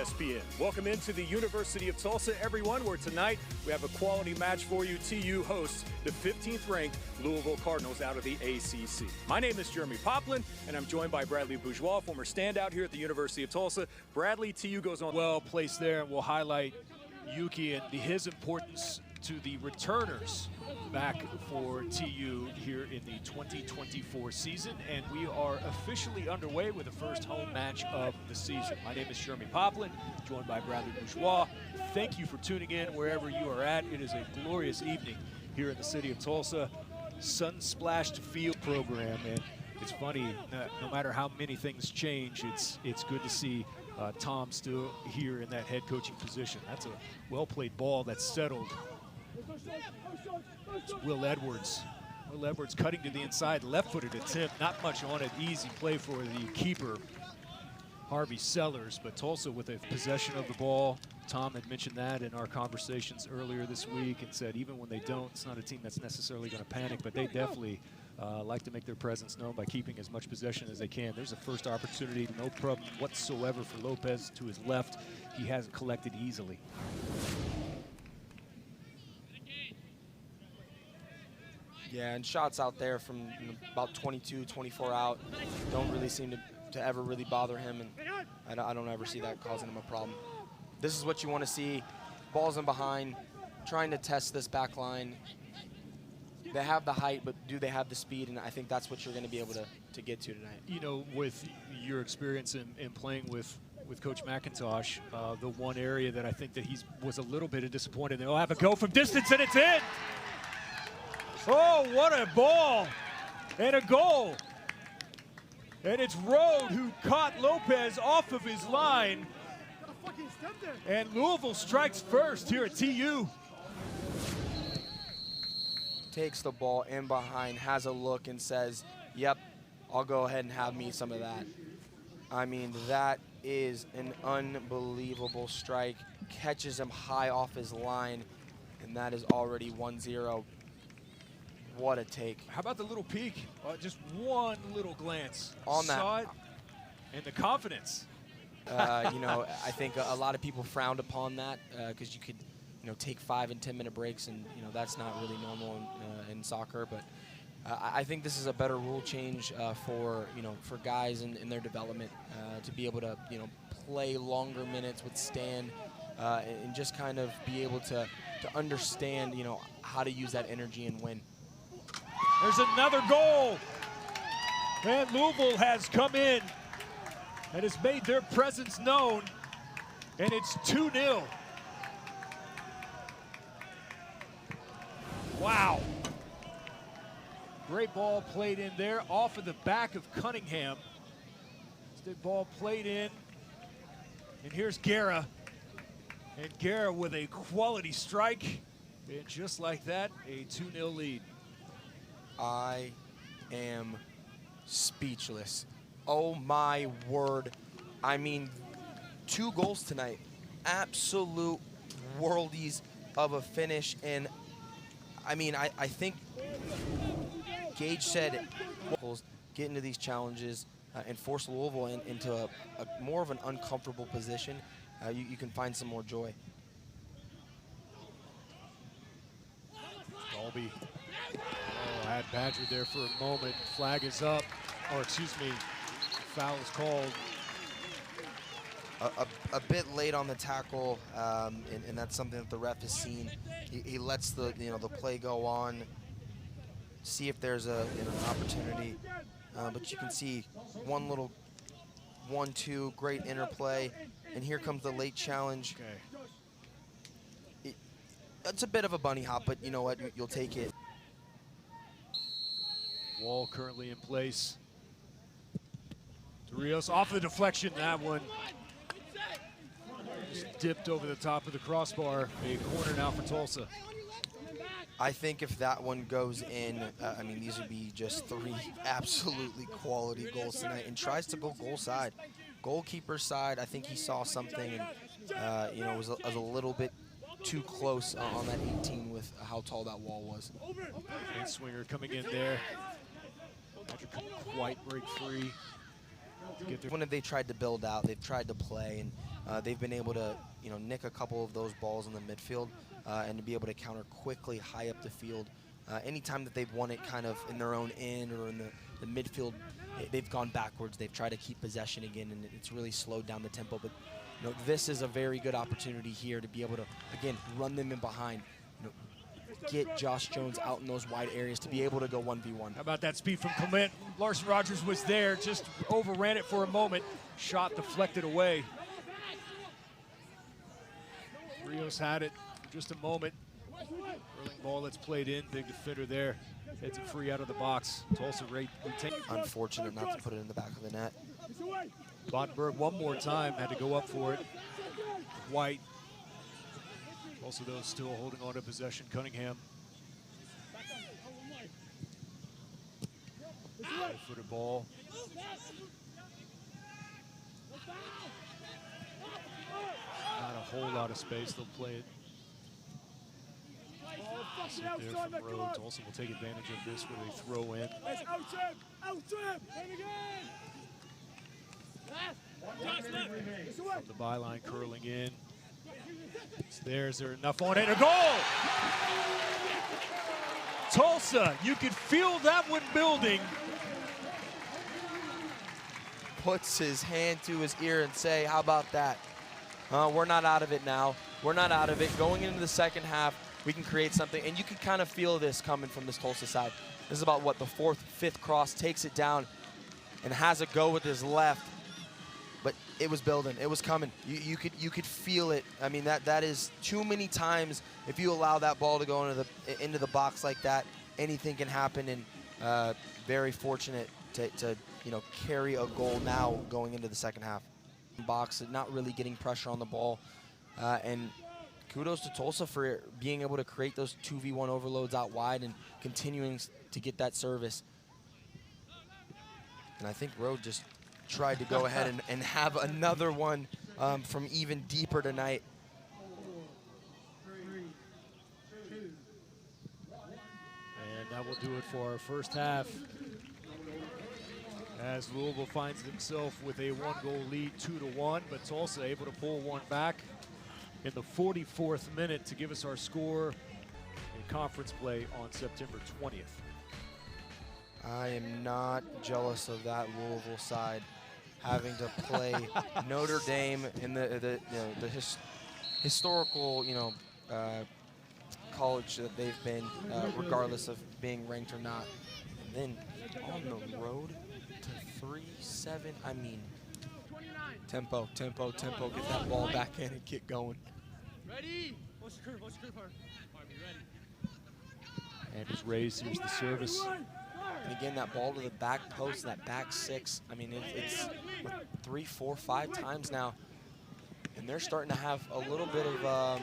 ESPN. Welcome into the University of Tulsa, everyone, where tonight we have a quality match for you. TU hosts the 15th ranked Louisville Cardinals out of the ACC. My name is Jeremy Poplin, and I'm joined by Bradley Bourgeois, former standout here at the University of Tulsa. Bradley, TU goes on. Well placed there, and we'll highlight Yuki and his importance to the returners back for TU here in the 2024 season, and we are officially underway with the first home match of the season. My name is Jeremy Poplin, joined by Bradley Bourgeois. Thank you for tuning in wherever you are at. It is a glorious evening here in the city of Tulsa. Sun-splashed field program, and it's funny, no matter how many things change, it's good to see Tom still here in that head coaching position. That's a well-played ball that's settled. It's Will Edwards. Will Edwards cutting to the inside, left-footed attempt, not much on it. Easy play for the keeper, Harvey Sellers, but Tulsa with a possession of the ball. Tom had mentioned that in our conversations earlier this week and said even when they don't, it's not a team that's necessarily going to panic, but they definitely like to make their presence known by keeping as much possession as they can. There's a first opportunity, no problem whatsoever for Lopez to his left. He hasn't collected easily. Yeah, and shots out there from about 22, 24 out don't really seem to ever really bother him, and I don't ever see that causing him a problem. This is what you want to see. Balls in behind, trying to test this back line. They have the height, but do they have the speed? And I think that's what you're going to be able to get to tonight. You know, with your experience in playing with Coach McIntosh, the one area that I think that he was a little bit disappointed. They'll have a go from distance, and it's in. Oh, what a ball and a goal. And it's Rode who caught Lopez off of his line. And Louisville strikes first here at TU. Takes the ball in behind, has a look and says, yep, I'll go ahead and have me some of that. I mean, that is an unbelievable strike. Catches him high off his line, and that is already 1-0. What a take. How about the little peek? Just one little glance. On that. Saw it, and the confidence. You know, I think a lot of people frowned upon that because you could, you know, take 5- and 10-minute breaks, and you know that's not really normal in soccer. But I think this is a better rule change for guys in their development to be able to play longer minutes, withstand, and just kind of be able to understand how to use that energy and win. There's another goal, and Louisville has come in and has made their presence known, and it's 2-0. Wow. Great ball played in there off of the back of Cunningham. The ball played in, and here's Guerra. And Guerra with a quality strike, and just like that, a 2-0 lead. I am speechless. Oh my word. I mean, 2 goals tonight. Absolute worldies of a finish. And I mean, I think Gage said get into these challenges and force Louisville into a more of an uncomfortable position. You can find some more joy. Dalby. Had Badger there for a moment. Flag is up, or excuse me, foul is called. A bit late on the tackle, and that's something that the ref has seen. He lets the play go on, see if there's an opportunity. But you can see one little 1-2, great interplay, and here comes the late challenge. Okay. It's a bit of a bunny hop, but you know what? You'll take it. Wall currently in place. Rios off the deflection, that one just dipped over the top of the crossbar. A corner now for Tulsa. I think if that one goes in, I mean, these would be just 3 absolutely quality goals tonight, and tries to go goal side. Goalkeeper side, I think he saw something and, was a little bit too close on that 18 with how tall that wall was. And Swinger coming in there. Patrick couldn't quite break free. When have they tried to build out? They've tried to play, and they've been able to, nick a couple of those balls in the midfield and to be able to counter quickly high up the field. Anytime that they've won it kind of in their own end or in the midfield, they've gone backwards. They've tried to keep possession again, and it's really slowed down the tempo. But this is a very good opportunity here to be able to, again, run them in behind. Get Josh Jones out in those wide areas to be able to go 1v1. How about that speed from Clement? Larson Rogers was there, just overran it for a moment. Shot deflected away. Rios had it for just a moment. Curling ball that's played in, big defender there. Heads it free out of the box. Tulsa Unfortunate not to put it in the back of the net. Bondenberg one more time, had to go up for it. White. Also, though, still holding on to possession. Cunningham. Right-footed ball. Not a whole lot of space. They'll play it. Sit there from Rowe. Tulsa will take advantage of this with a throw in. From the byline, curling in. It's there. Is there enough on it? A goal! Tulsa, you could feel that one building. Puts his hand to his ear and say, how about that? We're not out of it now. We're not out of it. Going into the second half, we can create something. And you can kind of feel this coming from this Tulsa side. This is about, what, the fourth, fifth cross, takes it down and has a go with his left. But it was building. It was coming. You could feel it. I mean, that is too many times. If you allow that ball to go into the box like that, anything can happen. And very fortunate to carry a goal now going into the second half. Box, not really getting pressure on the ball, and kudos to Tulsa for being able to create those 2v1 overloads out wide and continuing to get that service. And I think Rode just tried to go ahead and have another one from even deeper tonight. And that will do it for our first half, as Louisville finds himself with a one-goal lead, 2-1, but Tulsa able to pull one back in the 44th minute to give us our score in conference play on September 20th. I am not jealous of that Louisville side having to play Notre Dame in the historical college that they've been, regardless of being ranked or not. And then on the road to 3-7. I mean, tempo, tempo, tempo. Get that ball back in and get going. Ready? And is raised. Here's the service. And again, that ball to the back post, that back six. I mean, it's 3, 4, 5 times now, and they're starting to have a little bit of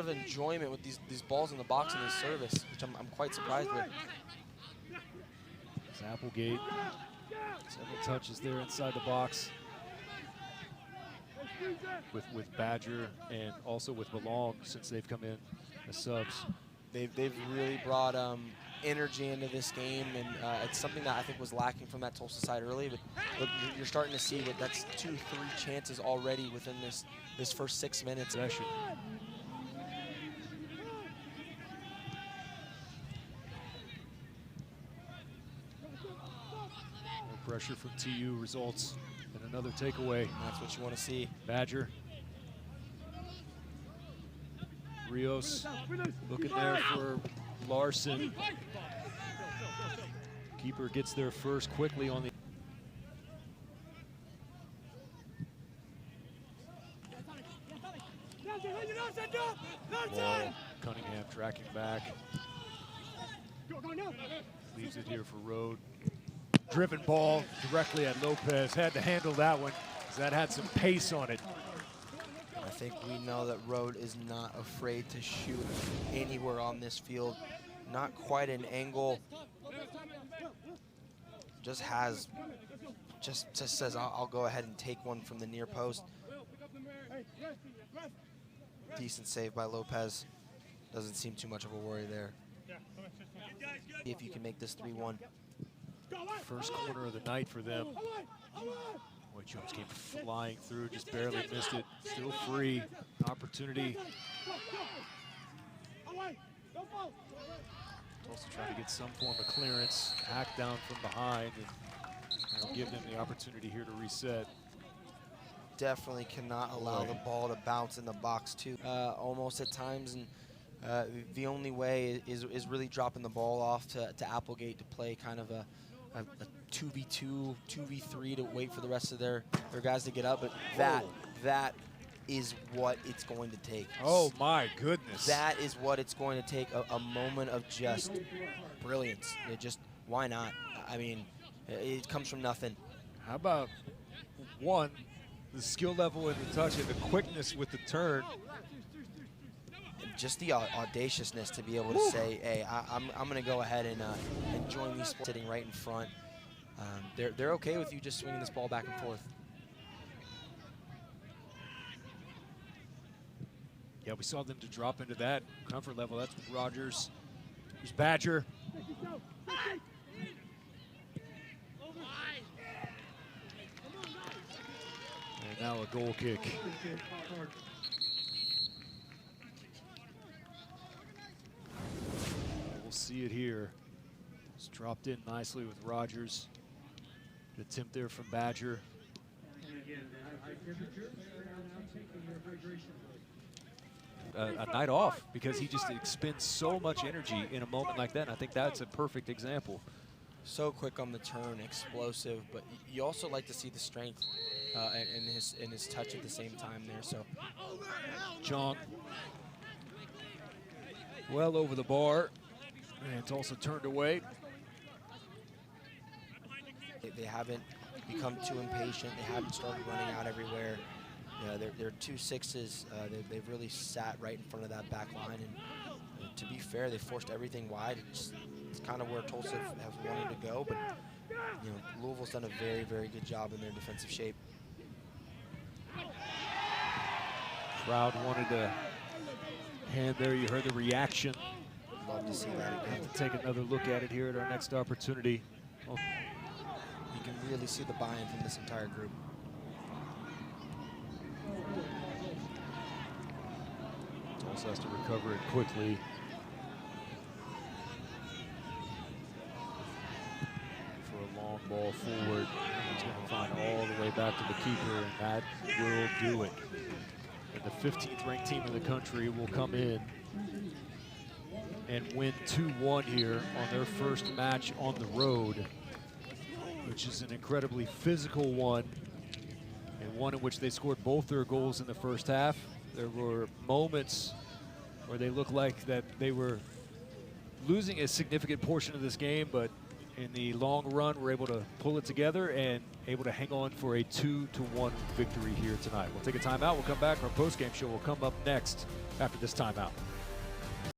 enjoyment with these balls in the box and this service, which I'm quite surprised with. It's Applegate. Several touches there inside the box with Badger and also with Belong since they've come in as subs. They've really brought energy into this game, and it's something that I think was lacking from that Tulsa side early. But look, you're starting to see that's 2-3 chances already within this first 6 minutes. Possession. Pressure from TU results in another takeaway. That's what you want to see. Badger. Rios looking there for Larson. Keeper gets there first quickly on the. Ball. Cunningham tracking back. Leaves it here for Rode. Driven ball directly at Lopez. Had to handle that one because that had some pace on it. I think we know that Rode is not afraid to shoot anywhere on this field. Not quite an angle. Just says, I'll go ahead and take one from the near post. Decent save by Lopez. Doesn't seem too much of a worry there. If you can make this 3-1. First corner of the night for them. Boy, Jones came flying through, just barely missed it. Still free. Opportunity. Also trying to get some form of clearance. Hack down from behind, and that'll give them the opportunity here to reset. Definitely cannot allow the ball to bounce in the box too. Almost at times, and the only way is really dropping the ball off to Applegate to play kind of a 2v2, 2v3 to wait for the rest of their guys to get up. But that is what it's going to take. Oh my goodness. That is what it's going to take, a moment of just brilliance. Why not? I mean, it comes from nothing. How about one, the skill level and the touch and the quickness with the turn. Just the audaciousness to be able to say, hey, I'm going to go ahead and join these sitting right in front. They're okay with you just swinging this ball back and forth. Yeah, we saw them to drop into that comfort level. That's with Rogers. There's Badger. And now a goal kick. We'll see it here. It's dropped in nicely with Rogers. Good attempt there from Badger. A night off, because he just expends so much energy in a moment like that, and I think that's a perfect example. So quick on the turn, explosive, but you also like to see the strength in his touch at the same time there. So Jong well over the bar, and it's also turned away. They haven't become too impatient. They haven't started running out everywhere. They're 2-6s. They've really sat right in front of that back line, and to be fair, they forced everything wide. It's kind of where Tulsa have wanted to go, but Louisville's done a very, very good job in their defensive shape. Crowd wanted a hand there. You heard the reaction. Love to see that again. We'll take another look at it here at our next opportunity. You can really see the buy-in from this entire group. Tulsa has to recover it quickly. For a long ball forward. He's going to find all the way back to the keeper, and that will do it. And the 15th ranked team in the country will come in and win 2-1 here on their first match on the road, which is an incredibly physical one, and one in which they scored both their goals in the first half. There were moments where they looked like that they were losing a significant portion of this game, but in the long run were able to pull it together and able to hang on for a 2-1 victory here tonight. We'll take a timeout. We'll come back. Our post-game show will come up next after this timeout.